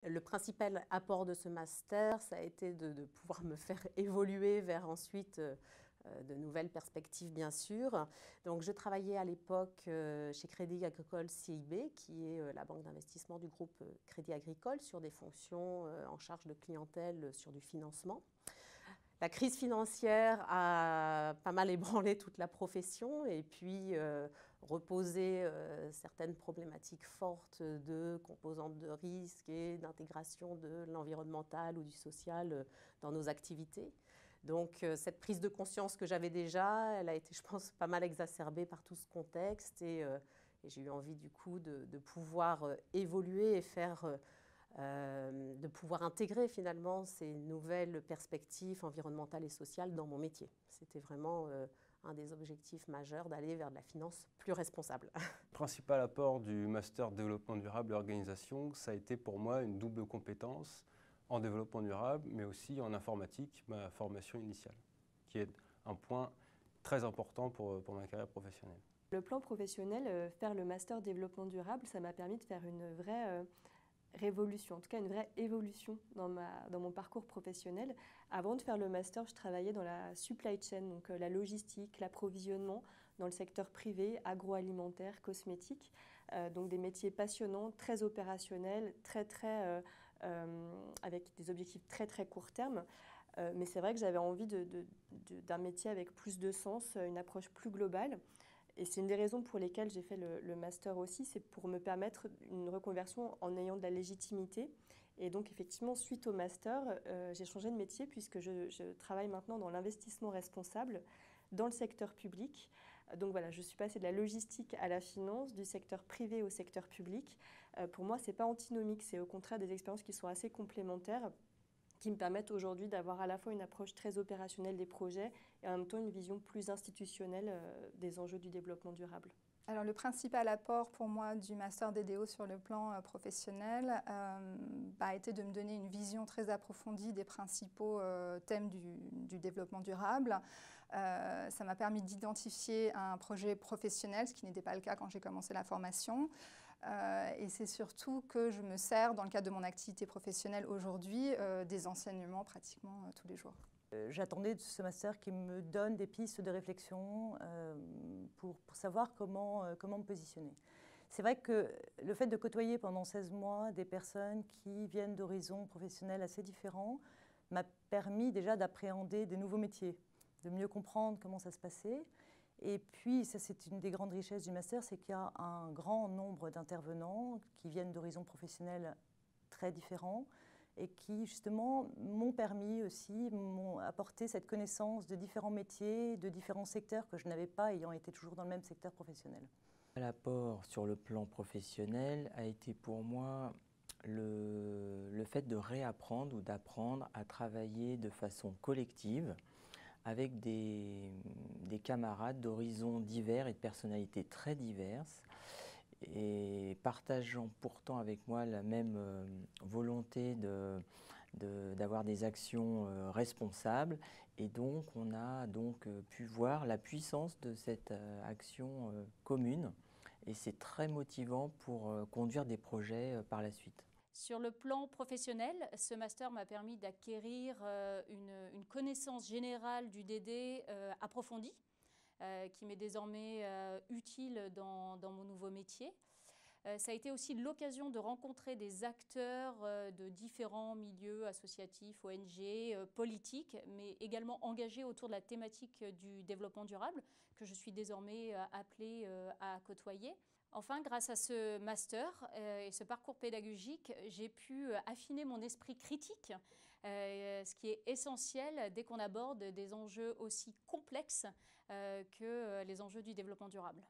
Le principal apport de ce master, ça a été de pouvoir me faire évoluer vers ensuite de nouvelles perspectives, bien sûr. Donc, je travaillais à l'époque chez Crédit Agricole CIB, qui est la banque d'investissement du groupe Crédit Agricole, sur des fonctions en charge de clientèle sur du financement. La crise financière a pas mal ébranlé toute la profession et puis reposé certaines problématiques fortes de composantes de risque et d'intégration de l'environnemental ou du social dans nos activités. Donc cette prise de conscience que j'avais déjà, elle a été, je pense, pas mal exacerbée par tout ce contexte et j'ai eu envie du coup de pouvoir évoluer et faire de pouvoir intégrer finalement ces nouvelles perspectives environnementales et sociales dans mon métier. C'était vraiment un des objectifs majeurs d'aller vers de la finance plus responsable. Le principal apport du Master Développement durable et organisation, ça a été pour moi une double compétence en développement durable, mais aussi en informatique, ma formation initiale, qui est un point très important pour ma carrière professionnelle. Le plan professionnel, faire le Master Développement durable, ça m'a permis de faire une vraie révolution, en tout cas une vraie évolution dans mon parcours professionnel. Avant de faire le master, je travaillais dans la supply chain, donc la logistique, l'approvisionnement dans le secteur privé, agroalimentaire, cosmétique, donc des métiers passionnants, très opérationnels, avec des objectifs très court terme. Mais c'est vrai que j'avais envie d'un métier avec plus de sens, une approche plus globale. Et c'est une des raisons pour lesquelles j'ai fait le master aussi, c'est pour me permettre une reconversion en ayant de la légitimité. Et donc effectivement, suite au master, j'ai changé de métier puisque je travaille maintenant dans l'investissement responsable dans le secteur public. Donc voilà, je suis passée de la logistique à la finance, du secteur privé au secteur public. Pour moi, ce n'est pas antinomique, c'est au contraire des expériences qui sont assez complémentaires, qui me permettent aujourd'hui d'avoir à la fois une approche très opérationnelle des projets et en même temps une vision plus institutionnelle des enjeux du développement durable. Alors, le principal apport pour moi du Master DDO sur le plan professionnel a été de me donner une vision très approfondie des principaux thèmes du développement durable. Ça m'a permis d'identifier un projet professionnel, ce qui n'était pas le cas quand j'ai commencé la formation. Et c'est surtout que je me sers, dans le cadre de mon activité professionnelle aujourd'hui, des enseignements pratiquement tous les jours. J'attendais de ce master qui me donne des pistes de réflexion pour savoir comment me positionner. C'est vrai que le fait de côtoyer pendant 16 mois des personnes qui viennent d'horizons professionnels assez différents m'a permis déjà d'appréhender des nouveaux métiers, de mieux comprendre comment ça se passait. Et puis, ça c'est une des grandes richesses du master, c'est qu'il y a un grand nombre d'intervenants qui viennent d'horizons professionnels très différents, et qui justement m'ont permis aussi, m'ont apporté cette connaissance de différents métiers, de différents secteurs que je n'avais pas ayant été toujours dans le même secteur professionnel. L'apport sur le plan professionnel a été pour moi le fait de réapprendre ou d'apprendre à travailler de façon collective avec des camarades d'horizons divers et de personnalités très diverses, et partageant pourtant avec moi la même volonté d'avoir des actions responsables. Et donc on a pu voir la puissance de cette action commune, et c'est très motivant pour conduire des projets par la suite. Sur le plan professionnel, ce master m'a permis d'acquérir une connaissance générale du DD approfondie, qui m'est désormais utile dans mon nouveau métier. Ça a été aussi l'occasion de rencontrer des acteurs de différents milieux associatifs, ONG, politiques, mais également engagés autour de la thématique du développement durable, que je suis désormais appelée à côtoyer. Enfin, grâce à ce master et ce parcours pédagogique, j'ai pu affiner mon esprit critique, ce qui est essentiel dès qu'on aborde des enjeux aussi complexes que les enjeux du développement durable.